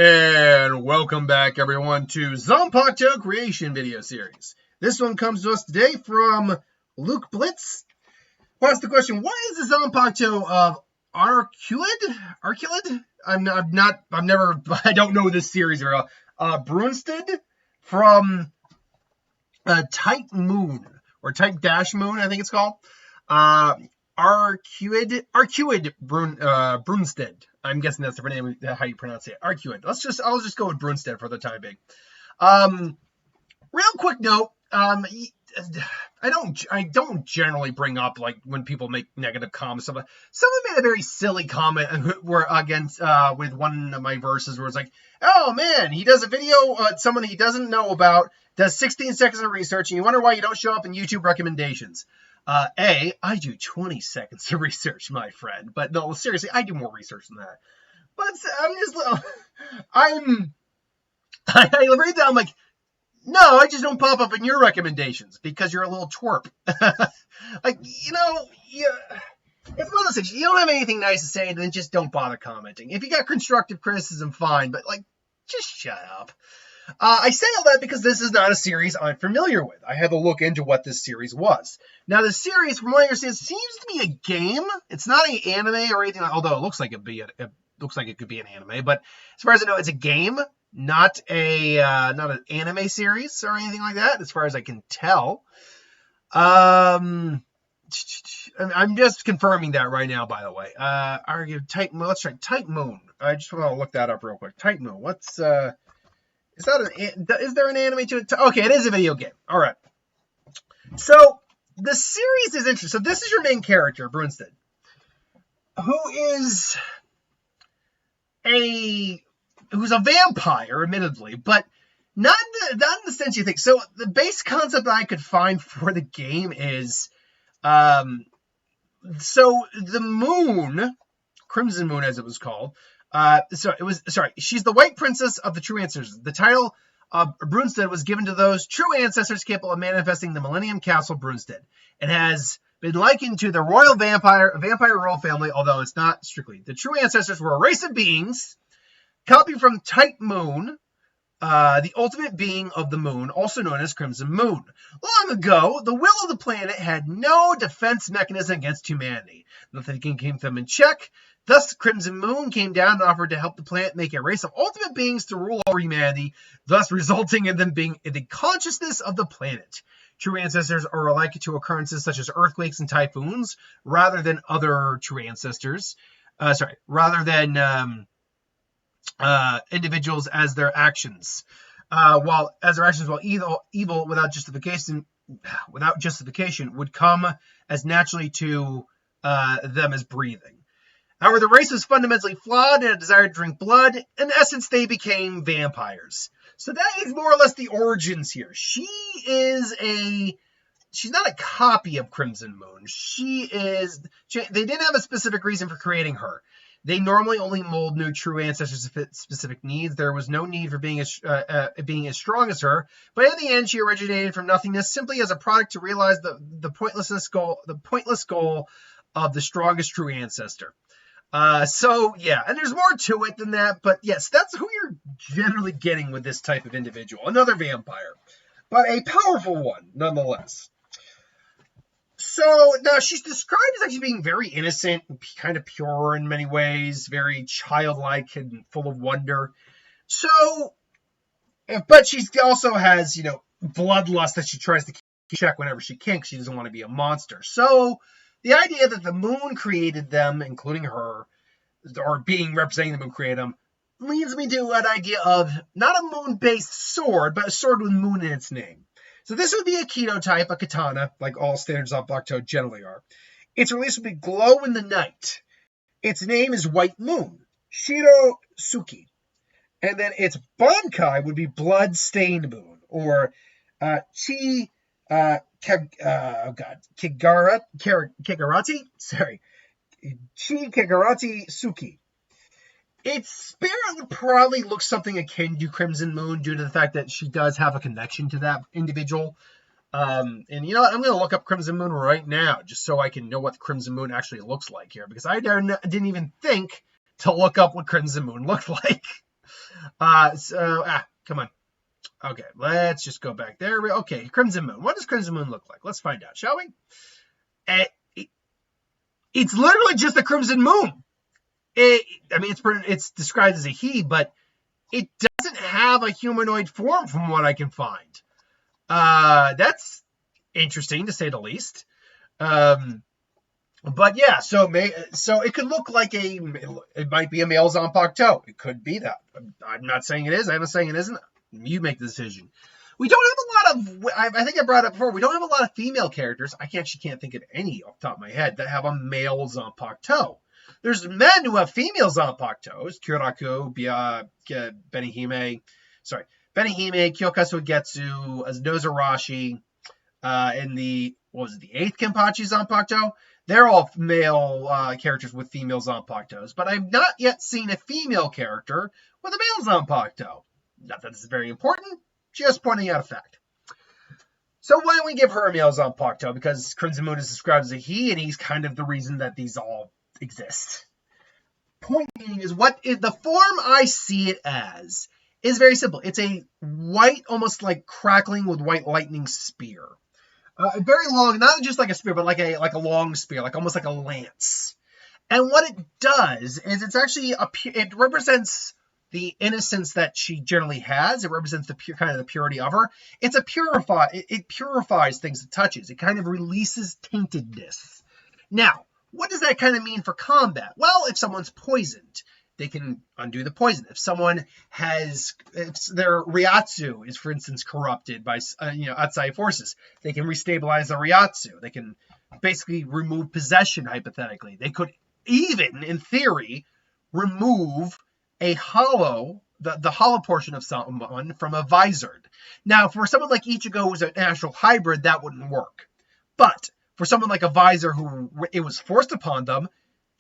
And welcome back, everyone, to Zanpakuto Creation video series. This one comes to us today from Luke Blitz, who asked the question, what is the Zanpakuto of Arcueid? I don't know this series very well. Brunestud from Type Moon, or Type Dash Moon, I think it's called. Arcueid Brunestud. I'm guessing that's the name, how you pronounce it. Arcueid. I'll just go with Brunestud for the time being. Real quick note. I don't generally bring up like when people make negative comments. Someone made a very silly comment where against with one of my verses where it's like, oh man, he does a video someone he doesn't know about, does 16 seconds of research, and you wonder why you don't show up in YouTube recommendations. I do 20 seconds of research, my friend. But no, seriously, I do more research than that. But I read that, I'm like, no, I just don't pop up in your recommendations because you're a little twerp. Like, it's one of those things. You don't have anything nice to say, then just don't bother commenting. If you got constructive criticism, fine, but like, just shut up. I say all that because this is not a series I'm familiar with. I had to look into what this series was. Now, the series, from what I understand, seems to be a game. It's not an anime or anything, although it looks like it could be an anime. But as far as I know, it's a game, not an anime series or anything like that, as far as I can tell. I'm just confirming that right now, by the way. Let's try Type Moon. I just want to look that up real quick. Type Moon. Is there an anime to it? Okay, it is a video game. All right. So the series is interesting. So this is your main character, Brunestud, who's a vampire, admittedly, but not in the sense you think. So the base concept that I could find for the game is, so the moon, Crimson Moon as it was called. She's the White Princess of the True Ancestors. The title of Brunestud was given to those true ancestors capable of manifesting the Millennium Castle Brunestud. It has been likened to the royal vampire royal family, although it's not strictly. The true ancestors were a race of beings, copied from Type Moon, the ultimate being of the moon, also known as Crimson Moon. Long ago, the will of the planet had no defense mechanism against humanity. Nothing can keep them in check. Thus, Crimson Moon came down and offered to help the planet make a race of ultimate beings to rule over humanity, thus resulting in them being in the consciousness of the planet. True ancestors are related to occurrences such as earthquakes and typhoons, rather than other true ancestors. Rather than individuals as their actions. While evil without justification would come as naturally to them as breathing. However, the race was fundamentally flawed and a desire to drink blood. In essence, they became vampires. So that is more or less the origins here. She's not a copy of Crimson Moon. They didn't have a specific reason for creating her. They normally only mold new true ancestors to fit specific needs. There was no need for being as strong as her, but in the end, she originated from nothingness simply as a product to realize the pointless goal of the strongest true ancestor. And there's more to it than that, but yes, that's who you're generally getting with this type of individual. Another vampire, but a powerful one nonetheless. So now she's described as actually being very innocent and kind of pure in many ways, very childlike and full of wonder. So, but she also has, bloodlust that she tries to check whenever she can because she doesn't want to be a monster. So the idea that the moon created them, including her, or being representing the moon created them, leads me to an idea of not a moon-based sword, but a sword with moon in its name. So this would be a Keto type, a katana, like all standard Zanpakuto generally are. Its release would be Glow in the Night. Its name is White Moon, Shiro Suki. And then its Bankai would be Blood Stained Moon, or Kigarati? Sorry. Chi Kigarati Suki. Its spirit would probably look something akin to Crimson Moon due to the fact that she does have a connection to that individual. And you know what? I'm going to look up Crimson Moon right now just so I can know what Crimson Moon actually looks like here, because I didn't even think to look up what Crimson Moon looked like. Come on. Okay, let's just go back there. Okay, Crimson Moon. What does Crimson Moon look like? Let's find out, shall we? It's literally just a Crimson Moon. It's described as a he, but it doesn't have a humanoid form from what I can find. That's interesting to say the least. But yeah, so it could look like it might be a male Zanpakuto. It could be that. I'm not saying it is. I'm not saying it isn't. You make the decision. We don't have a lot of, I think I brought it up before, we don't have a lot of female characters. I actually can't think of any off the top of my head that have a male Zanpakuto. There's men who have female Zanpakutos, Kyoraku, Benihime, Kyokazu Getsu, Nozarashi, and the 8th Kenpachi Zanpakuto. They're all male characters with female Zanpakutos, but I've not yet seen a female character with a male Zanpakuto. Not that this is very important, just pointing out a fact. So why don't we give her a male Zanpakuto? Because Crimson Moon is described as a he, and he's kind of the reason that these all exist. Point being is the form I see it as is very simple. It's a white, almost like crackling with white lightning spear. Very long, not just like a spear, but like a long spear, like almost like a lance. And what it does is it represents the innocence that she generally has. It represents the purity of her. It purifies things it touches. It kind of releases taintedness. Now, what does that kind of mean for combat? Well, if someone's poisoned, they can undo the poison. If their Ryatsu is, for instance, corrupted by outside forces, they can restabilize the Ryatsu. They can basically remove possession, hypothetically. They could even, in theory, remove the hollow portion of someone from a visored. Now, for someone like Ichigo, who's a natural hybrid, that wouldn't work. But for someone like a visor who it was forced upon them,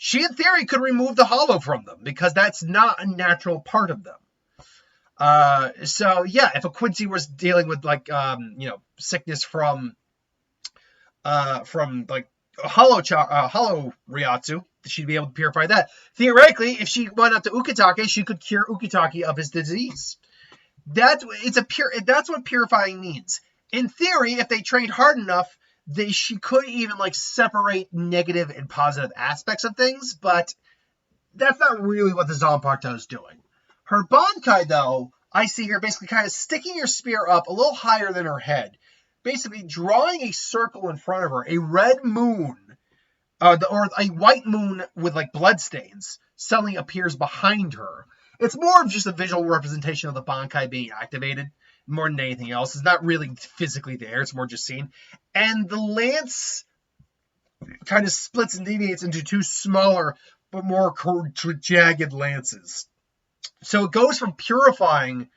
she, in theory, could remove the hollow from them because that's not a natural part of them. So yeah, if a Quincy was dealing with sickness from like a hollow Ryatsu, she'd be able to purify that. Theoretically, if she went out to Ukitake, she could cure Ukitake of his disease. That's what purifying means. In theory, if they trained hard enough, she could even separate negative and positive aspects of things, but that's not really what the Zanpakuto is doing. Her Bankai, though, I see her basically kind of sticking her spear up a little higher than her head, basically drawing a circle in front of her, a red moon, or a white moon with bloodstains suddenly appears behind her. It's more of just a visual representation of the Bankai being activated more than anything else. It's not really physically there. It's more just seen. And the lance kind of splits and deviates into two smaller but more jagged lances. So it goes from purifying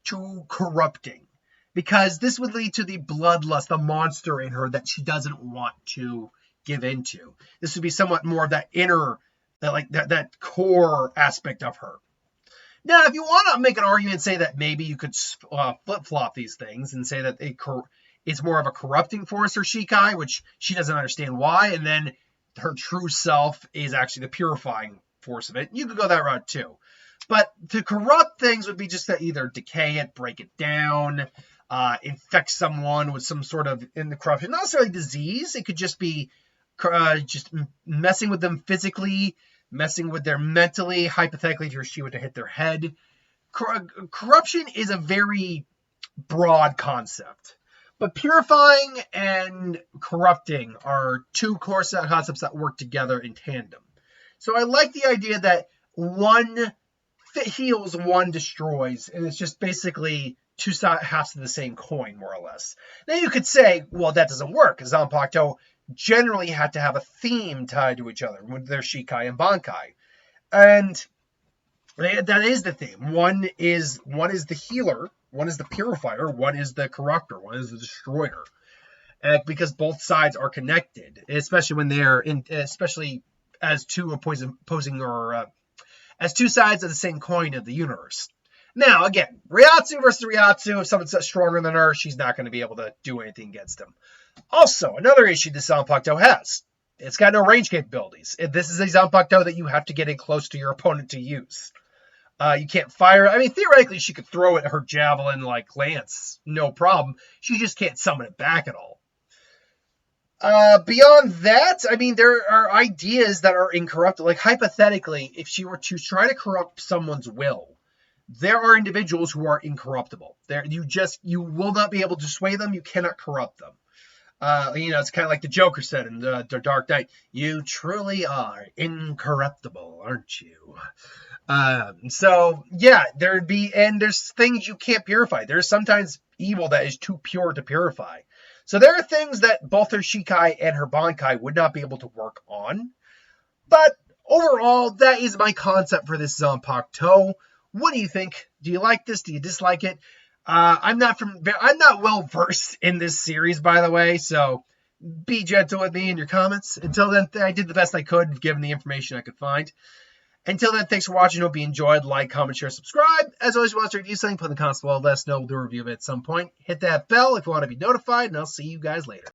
to corrupting, because this would lead to the bloodlust, the monster in her that she doesn't want to give into. This would be somewhat more of that inner, that core aspect of her. Now, if you want to make an argument, say that maybe you could flip-flop these things and say that it's more of a corrupting force or Shikai, which she doesn't understand why, and then her true self is actually the purifying force of it. You could go that route too. But to corrupt things would be just to either decay it, break it down, infect someone with some sort of corruption. Not necessarily disease. It could just be just messing with them physically, messing with them mentally, hypothetically, if she were to hit their head. Corruption is a very broad concept. But purifying and corrupting are two core concepts that work together in tandem. So I like the idea that one heals, one destroys, and it's just basically two halves of the same coin, more or less. Now you could say, well, that doesn't work, because Zanpakuto generally had to have a theme tied to each other with their Shikai and Bankai. And that is the theme. One is the healer, one is the purifier, one is the corruptor, one is the destroyer. Because both sides are connected, especially when especially as two as two sides of the same coin of the universe. Now, again, Ryatsu versus Ryatsu, if someone's stronger than her, she's not going to be able to do anything against him. Also, another issue the Zanpakuto has, it's got no range capabilities. This is a Zanpakuto that you have to get in close to your opponent to use. You can't fire. I mean, theoretically, she could throw it her javelin like Lance, no problem. She just can't summon it back at all. Beyond that, I mean, there are ideas that are incorruptible. Like, hypothetically, if she were to try to corrupt someone's will, there are individuals who are incorruptible. You will not be able to sway them. You cannot corrupt them. It's kind of like the Joker said in the Dark Knight. You truly are incorruptible, aren't you? So yeah, there's things you can't purify. There's sometimes evil that is too pure to purify. So there are things that both her Shikai and her Bankai would not be able to work on. But overall, that is my concept for this Zanpakuto. What do you think? Do you like this? Do you dislike it? I'm not well versed in this series, by the way, so be gentle with me in your comments. Until then, I did the best I could given the information I could find. Until then, thanks for watching. Hope you enjoyed. Like, comment, share, subscribe. As always, if you want to review something, put in the comments below. Let us know. We'll do a review of it at some point. Hit that bell if you want to be notified, and I'll see you guys later.